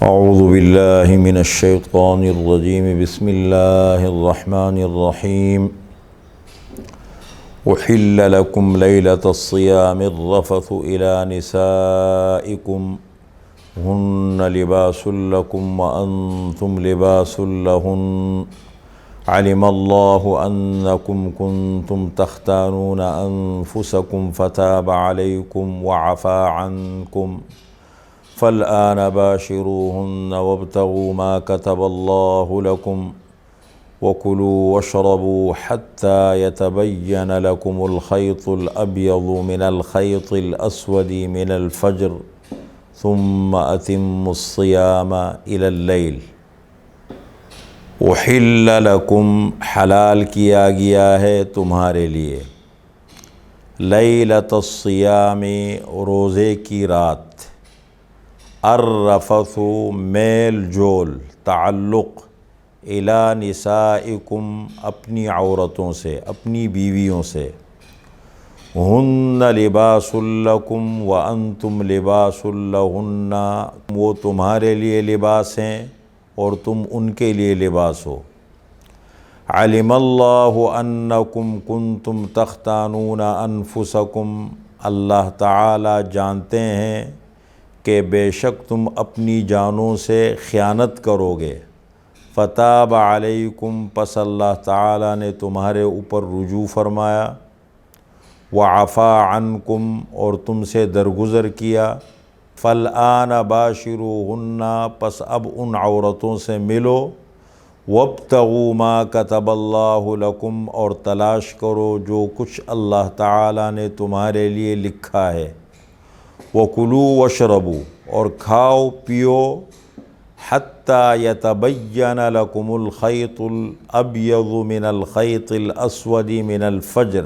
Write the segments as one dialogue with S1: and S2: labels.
S1: اعوذ باللہ من الشیطان الرجیم بسم اللہ الرحمن الرحیم احل لکم لیلۃ الصیام الرفث الی نسائکم ہن لباس لکم وانتم لباس لہن علم اللہ انکم کنتم تختانون انفسکم فتاب علیکم وعفا عنکم فالآن باشروهن وابتغوا ما كتب الله لكم وكلوا واشربوا حتى يتبين لكم الخيط الأبيض من الخيط الأسود من الفجر ثم أتموا الصيام إلى الليل۔ احل لکم، حلال کیا گیا ہے تمہارے لیے، لیلۃ الصیام، روزے کی رات، الرفث میل جول، تعلق، الی نسائکم، اپنی عورتوں سے، اپنی بیویوں سے، ہن لباس لکم وانتم لباس لہن، وہ تمہارے لیے لباس ہیں اور تم ان کے لیے لباس ہو۔ علم اللہ انکم کنتم تختانون انفسکم، اللہ تعالی جانتے ہیں کہ بے شک تم اپنی جانوں سے خیانت کرو گے۔ فتاب علیکم، پس اللہ تعالیٰ نے تمہارے اوپر رجوع فرمایا، وعفا عنکم، اور تم سے درگزر کیا۔ فالآن باشروہن، پس اب ان عورتوں سے ملو، وابتغوا ما کتب اللہ لکم، اور تلاش کرو جو کچھ اللہ تعالیٰ نے تمہارے لیے لکھا ہے۔ وَكُلُوا وَاشْرَبُوا، اور کھاؤ پیو، حَتَّى يَتَبَيَّنَ لَكُمُ الْخَيْطُ الْأَبْيَضُ مِنَ الْخَيْطِ الْأَسْوَدِ مِنَ الْفَجْرِ،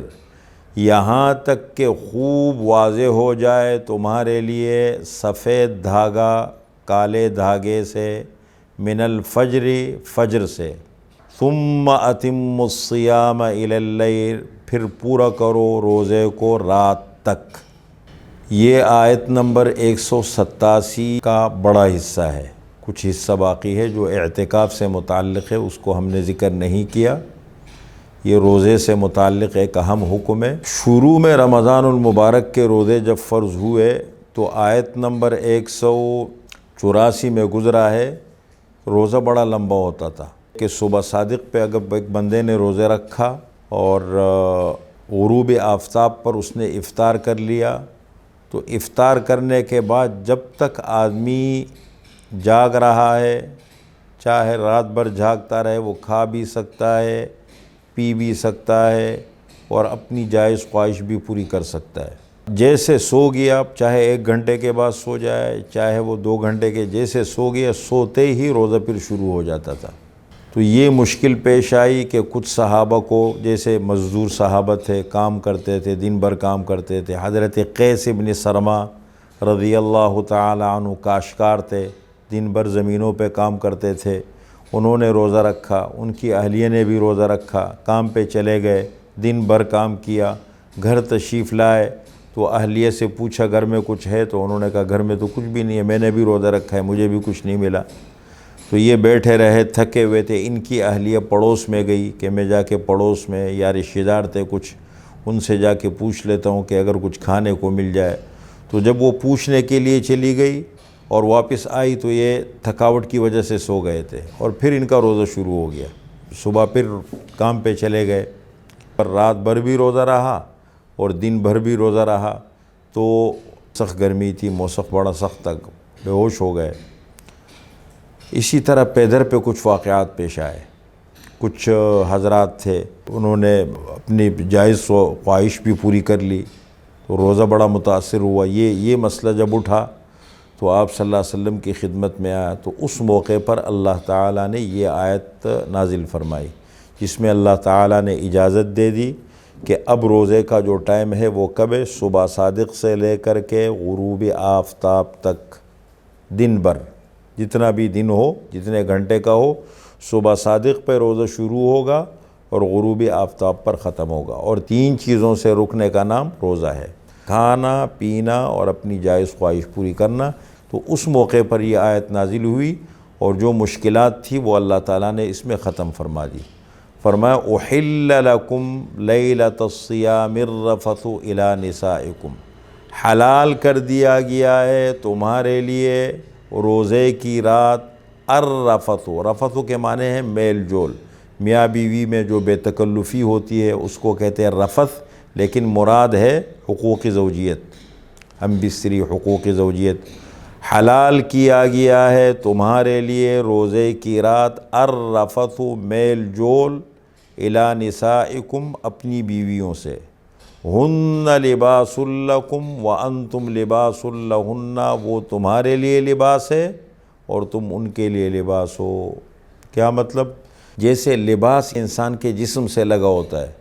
S1: یہاں تک کہ خوب واضح ہو جائے تمہارے لیے سفید دھاگا کالے دھاگے سے، من الفجر، فجر سے۔ ثُمَّ أَتِمُّوا الصِّيَامَ إِلَى اللَّيْلِ، پھر پورا کرو روزے کو رات تک۔ یہ آیت نمبر 187 کا بڑا حصہ ہے، کچھ حصہ باقی ہے جو اعتکاف سے متعلق ہے، اس کو ہم نے ذکر نہیں کیا۔ یہ روزے سے متعلق ایک اہم حکم ہے۔ شروع میں رمضان المبارک کے روزے جب فرض ہوئے تو آیت نمبر 184 میں گزرا ہے، روزہ بڑا لمبا ہوتا تھا کہ صبح صادق پہ اگر ایک بندے نے روزے رکھا اور غروب آفتاب پر اس نے افطار کر لیا، تو افطار کرنے کے بعد جب تک آدمی جاگ رہا ہے، چاہے رات بھر جاگتا رہے، وہ کھا بھی سکتا ہے، پی بھی سکتا ہے اور اپنی جائز خواہش بھی پوری کر سکتا ہے۔ جیسے سو گیا، چاہے 1 گھنٹے کے بعد سو جائے، چاہے وہ 2 گھنٹے کے، جیسے سو گیا سوتے ہی روزہ پھر شروع ہو جاتا تھا۔ تو یہ مشکل پیش آئی کہ کچھ صحابہ کو، جیسے مزدور صحابہ تھے، کام کرتے تھے، دن بھر کام کرتے تھے، حضرت قیس بن سرمہ رضی اللہ تعالی عنہ کاشتکار تھے، دن بھر زمینوں پہ کام کرتے تھے، انہوں نے روزہ رکھا، ان کی اہلیہ نے بھی روزہ رکھا، کام پہ چلے گئے، دن بھر کام کیا، گھر تشریف لائے تو اہلیہ سے پوچھا گھر میں کچھ ہے، تو انہوں نے کہا گھر میں تو کچھ بھی نہیں ہے، میں نے بھی روزہ رکھا ہے، مجھے بھی کچھ نہیں ملا۔ تو یہ بیٹھے رہے، تھکے ہوئے تھے۔ ان کی اہلیہ پڑوس میں گئی کہ میں جا کے پڑوس میں، یا رشتہ دار تھے کچھ، ان سے جا کے پوچھ لیتا ہوں کہ اگر کچھ کھانے کو مل جائے۔ تو جب وہ پوچھنے کے لیے چلی گئی اور واپس آئی تو یہ تھکاوٹ کی وجہ سے سو گئے تھے، اور پھر ان کا روزہ شروع ہو گیا۔ صبح پھر کام پہ چلے گئے، پر رات بھر بھی روزہ رہا اور دن بھر بھی روزہ رہا، تو سخت گرمی تھی، موسم بڑا سخت تک، بے ہوش ہو گئے۔ اسی طرح پیدر پہ کچھ واقعات پیش آئے۔ کچھ حضرات تھے، انہوں نے اپنی جائز خواہش بھی پوری کر لی، تو روزہ بڑا متاثر ہوا۔ یہ مسئلہ جب اٹھا تو آپ صلی اللہ علیہ وسلم کی خدمت میں آیا، تو اس موقع پر اللہ تعالیٰ نے یہ آیت نازل فرمائی، جس میں اللہ تعالیٰ نے اجازت دے دی کہ اب روزے کا جو ٹائم ہے وہ کب ہے؟ صبح صادق سے لے کر کے غروب آفتاب تک، دن بھر، جتنا بھی دن ہو، جتنے گھنٹے کا ہو، صبح صادق پہ روزہ شروع ہوگا اور غروب آفتاب پر ختم ہوگا، اور 3 چیزوں سے رکنے کا نام روزہ ہے: کھانا پینا اور اپنی جائز خواہش پوری کرنا۔ تو اس موقع پر یہ آیت نازل ہوئی اور جو مشکلات تھی وہ اللہ تعالیٰ نے اس میں ختم فرما دی۔ فرمایا احل لکم لیلۃ الصیام الرفث الی نسائکم، حلال کر دیا گیا ہے تمہارے لیے روزے کی رات الرفث، رفث کے معنی ہے میل جول، میاں بیوی میں جو بے تکلفی ہوتی ہے اس کو کہتے ہیں رفث، لیکن مراد ہے حقوق زوجیت، ہم بستری حقوق زوجیت۔ حلال کیا گیا ہے تمہارے لیے روزے کی رات الرفث، میل جول، الی نسائکم، اپنی بیویوں سے، ہن لباس لکم وانتم لباس لہن، وہ تمہارے لیے لباس ہے اور تم ان کے لیے لباس ہو۔ کیا مطلب؟ جیسے لباس انسان کے جسم سے لگا ہوتا ہے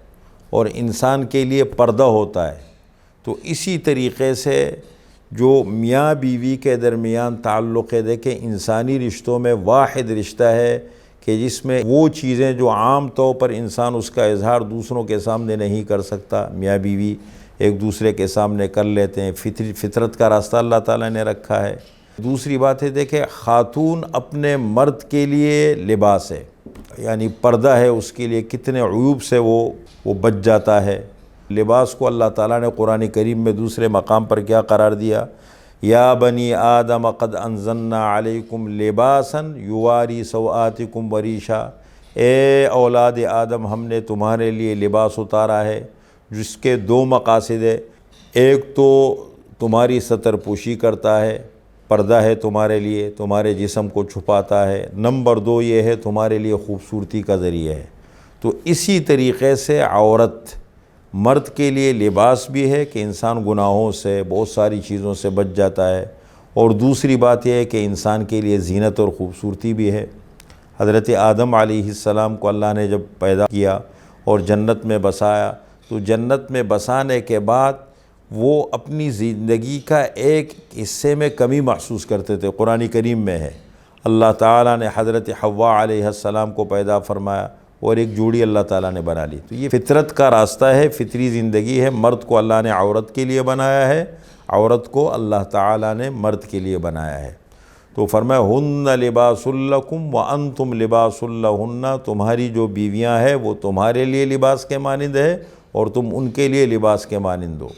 S1: اور انسان کے لیے پردہ ہوتا ہے، تو اسی طریقے سے جو میاں بیوی کے درمیان تعلق ہے، دیکھیں انسانی رشتوں میں واحد رشتہ ہے کہ جس میں وہ چیزیں جو عام طور پر انسان اس کا اظہار دوسروں کے سامنے نہیں کر سکتا، میاں بیوی ایک دوسرے کے سامنے کر لیتے ہیں، فطرت کا راستہ اللہ تعالیٰ نے رکھا ہے۔ دوسری بات ہے دیکھیں خاتون اپنے مرد کے لیے لباس ہے، یعنی پردہ ہے اس کے لیے، کتنے عیوب سے وہ بچ جاتا ہے۔ لباس کو اللہ تعالیٰ نے قرآن کریم میں دوسرے مقام پر کیا قرار دیا؟ یا بنی آدم قد انزلنا علیکم لباسا یواری سوآتکم وریشا، اے اولاد آدم ہم نے تمہارے لیے لباس اتارا ہے جس کے دو مقاصد ہے، ایک تو تمہاری ستر پوشی کرتا ہے، پردہ ہے تمہارے لیے، تمہارے جسم کو چھپاتا ہے، نمبر دو یہ ہے تمہارے لیے خوبصورتی کا ذریعہ ہے۔ تو اسی طریقے سے عورت مرد کے لیے لباس بھی ہے کہ انسان گناہوں سے بہت ساری چیزوں سے بچ جاتا ہے، اور دوسری بات یہ ہے کہ انسان کے لیے زینت اور خوبصورتی بھی ہے۔ حضرت آدم علیہ السلام کو اللہ نے جب پیدا کیا اور جنت میں بسایا، تو جنت میں بسانے کے بعد وہ اپنی زندگی کا ایک حصے میں کمی محسوس کرتے تھے۔ قرآن کریم میں ہے اللہ تعالیٰ نے حضرت حوا علیہ السلام کو پیدا فرمایا اور ایک جوڑی اللہ تعالیٰ نے بنا لی۔ تو یہ فطرت کا راستہ ہے، فطری زندگی ہے۔ مرد کو اللہ نے عورت کے لیے بنایا ہے، عورت کو اللہ تعالیٰ نے مرد کے لیے بنایا ہے۔ تو فرمایا ہن لباس لکم وانتم لباس لہن، تمہاری جو بیویاں ہیں وہ تمہارے لیے لباس کے مانند ہے اور تم ان کے لیے لباس کے مانند ہو۔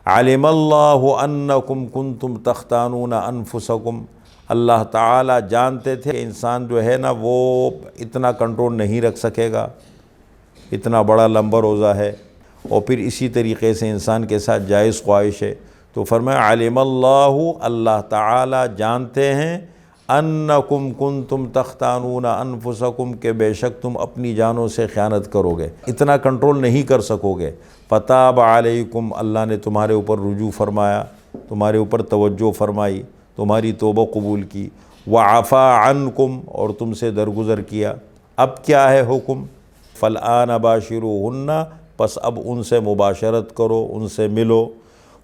S1: علم اللہ انکم کنتم تختانون انفسکم، اللہ تعالیٰ جانتے تھے کہ انسان جو ہے نا وہ اتنا کنٹرول نہیں رکھ سکے گا، اتنا بڑا لمبا روزہ ہے، اور پھر اسی طریقے سے انسان کے ساتھ جائز خواہش ہے۔ تو فرمایا علم اللہ، اللہ تعالیٰ جانتے ہیں، انکم کنتم تختانون انفسکم، کہ بے شک تم اپنی جانوں سے خیانت کرو گے، اتنا کنٹرول نہیں کر سکو گے۔ فتاب علیکم، اللہ نے تمہارے اوپر رجوع فرمایا، تمہارے اوپر توجہ فرمائی، تمہاری توبہ قبول کی۔ وعفا عنکم، اور تم سے درگزر کیا۔ اب کیا ہے حکم؟ فالآن باشروہن، پس اب ان سے مباشرت کرو، ان سے ملو۔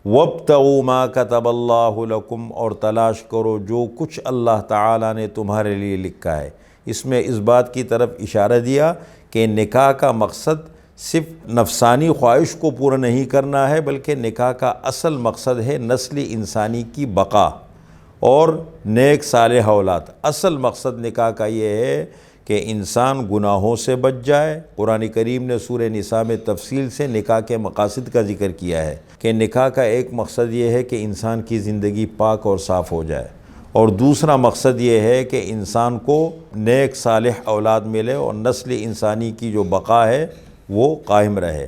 S1: وابتغوا ما كتب اللہ لکم، اور تلاش کرو جو کچھ اللہ تعالیٰ نے تمہارے لیے لکھا ہے۔ اس میں اس بات کی طرف اشارہ دیا کہ نکاح کا مقصد صرف نفسانی خواہش کو پورا نہیں کرنا ہے، بلکہ نکاح کا اصل مقصد ہے نسل انسانی کی بقا اور نیک صالح اولاد۔ اصل مقصد نکاح کا یہ ہے کہ انسان گناہوں سے بچ جائے۔ قرآن کریم نے سورہ نساء میں تفصیل سے نکاح کے مقاصد کا ذکر کیا ہے کہ نکاح کا ایک مقصد یہ ہے کہ انسان کی زندگی پاک اور صاف ہو جائے، اور دوسرا مقصد یہ ہے کہ انسان کو نیک صالح اولاد ملے اور نسل انسانی کی جو بقا ہے وہ قائم رہے۔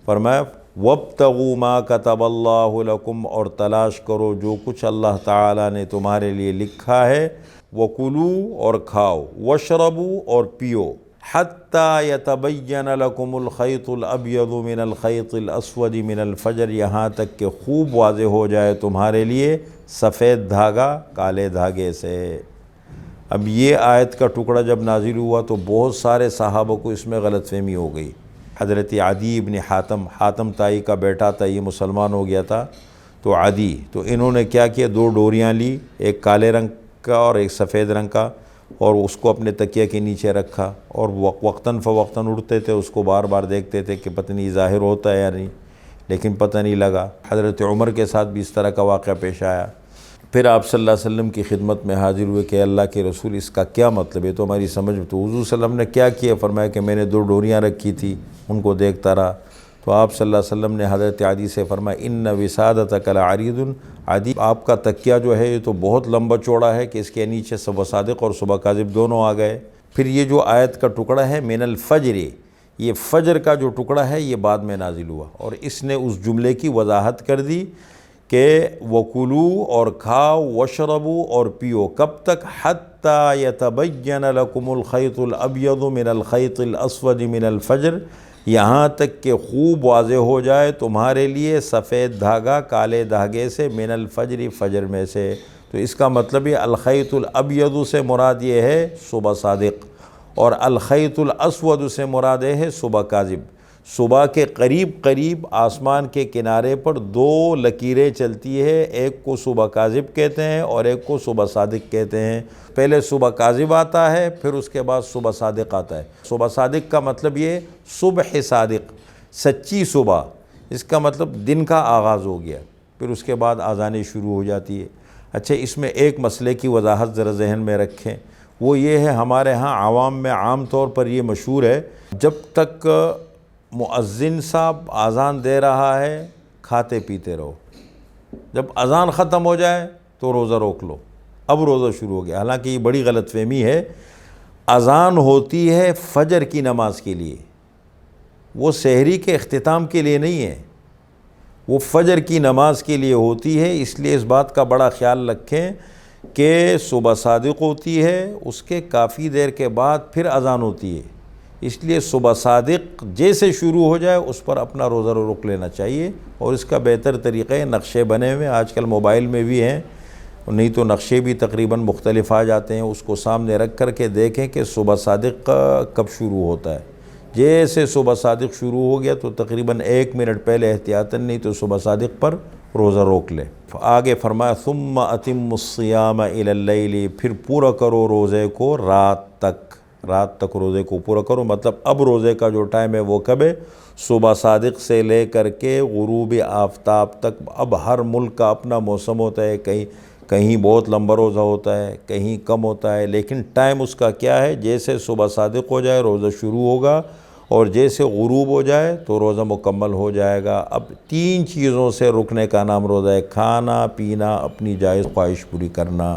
S1: فرمایا وابتغوا ما كتب اللہ لکم، اور تلاش کرو جو کچھ اللہ تعالیٰ نے تمہارے لیے لکھا ہے۔ وکلوا، اور کھاؤ، واشربوا، اور پیو، حتی یتبین لکم الخیط الابیض من الخیط الاسود من الفجر، یہاں تک کہ خوب واضح ہو جائے تمہارے لیے سفید دھاگا کالے دھاگے سے۔ اب یہ آیت کا ٹکڑا جب نازل ہوا تو بہت سارے صحابہ کو اس میں غلط فہمی ہو گئی۔ حضرت عدی ابن حاتم تائی کا بیٹا تھا، یہ مسلمان ہو گیا تھا، تو عدی، تو انہوں نے کیا کیا، دو ڈوریاں لی، ایک کالے رنگ کا اور ایک سفید رنگ کا، اور اس کو اپنے تکیہ کے نیچے رکھا، اور وقتاً فوقتاً اٹھتے تھے، اس کو بار بار دیکھتے تھے کہ پتہ نہیں ظاہر ہوتا ہے یا نہیں، لیکن پتہ نہیں لگا۔ حضرت عمر کے ساتھ بھی اس طرح کا واقعہ پیش آیا۔ پھر آپ صلی اللہ علیہ وسلم کی خدمت میں حاضر ہوئے کہ اللہ کے رسول اس کا کیا مطلب ہے، تو ہماری سمجھ میں، تو حضور صلی اللہ علیہ وسلم نے کیا کیا، فرمایا کہ میں نے 2 ڈوریاں رکھی تھی، ان کو دیکھتا رہا۔ تو آپ صلی اللہ علیہ وسلم نے حضرت عدی سے فرمایا ان وسادتک لعریض، عدی آپ کا تکیہ جو ہے یہ تو بہت لمبا چوڑا ہے کہ اس کے نیچے صبح صادق اور صبح کاذب دونوں آ گئے۔ پھر یہ جو آیت کا ٹکڑا ہے من الفجر، یہ فجر کا جو ٹکڑا ہے یہ بعد میں نازل ہوا، اور اس نے اس جملے کی وضاحت کر دی کہ وَكُلُوا اور کھاؤ، وَاشْرَبُوا اور پیو، کب تک، حَتَّى يَتَبَيَّنَ لَكُمُ الْخَيْطُ الْأَبْيَضُ مِنَ الْخَيْطِ الْأَسْوَدِ مِنَ الْفَجْرِ، یہاں تک کہ خوب واضح ہو جائے تمہارے لیے سفید دھاگا کالے دھاگے سے، من الفجر فجر میں سے۔ تو اس کا مطلب یہ الخیط الابیض سے مراد یہ ہے صبح صادق، اور الخیط الاسود سے مراد ہے صبح کاذب۔ صبح کے قریب قریب آسمان کے کنارے پر 2 لکیریں چلتی ہے، ایک کو صبح کاذب کہتے ہیں اور ایک کو صبح صادق کہتے ہیں۔ پہلے صبح کاذب آتا ہے، پھر اس کے بعد صبح صادق آتا ہے۔ صبح صادق کا مطلب یہ صبح صادق، سچی صبح، اس کا مطلب دن کا آغاز ہو گیا، پھر اس کے بعد اذانیں شروع ہو جاتی ہے۔ اچھا، اس میں ایک مسئلے کی وضاحت ذرا ذہن میں رکھیں، وہ یہ ہے ہمارے ہاں عوام میں عام طور پر یہ مشہور ہے، جب تک مؤذن صاحب اذان دے رہا ہے کھاتے پیتے رہو، جب اذان ختم ہو جائے تو روزہ روک لو، اب روزہ شروع ہو گیا۔ حالانکہ یہ بڑی غلط فہمی ہے، اذان ہوتی ہے فجر کی نماز کے لیے، وہ سحری کے اختتام کے لیے نہیں ہے، وہ فجر کی نماز کے لیے ہوتی ہے۔ اس لیے اس بات کا بڑا خیال رکھیں کہ صبح صادق ہوتی ہے، اس کے کافی دیر کے بعد پھر اذان ہوتی ہے، اس لیے صبح صادق جیسے شروع ہو جائے اس پر اپنا روزہ روک لینا چاہیے۔ اور اس کا بہتر طریقہ ہے، نقشے بنے ہوئے آج کل موبائل میں بھی ہیں، نہیں تو نقشے بھی تقریباً مختلف آ جاتے ہیں، اس کو سامنے رکھ کر کے دیکھیں کہ صبح صادق کب شروع ہوتا ہے۔ جیسے صبح صادق شروع ہو گیا تو تقریباً 1 منٹ پہلے احتیاطاً نہیں تو صبح صادق پر روزہ روک لے۔ آگے فرمایا ثم اتم الصیام الی اللیل، پھر پورا کرو روزے کو رات تک، رات تک روزے کو پورا کرو، مطلب اب روزے کا جو ٹائم ہے وہ کب ہے، صبح صادق سے لے کر کے غروب آفتاب تک۔ اب ہر ملک کا اپنا موسم ہوتا ہے، کہیں بہت لمبا روزہ ہوتا ہے، کہیں کم ہوتا ہے، لیکن ٹائم اس کا کیا ہے، جیسے صبح صادق ہو جائے روزہ شروع ہوگا، اور جیسے غروب ہو جائے تو روزہ مکمل ہو جائے گا۔ اب 3 چیزوں سے رکنے کا نام روزہ ہے، کھانا پینا، اپنی جائز خواہش پوری کرنا۔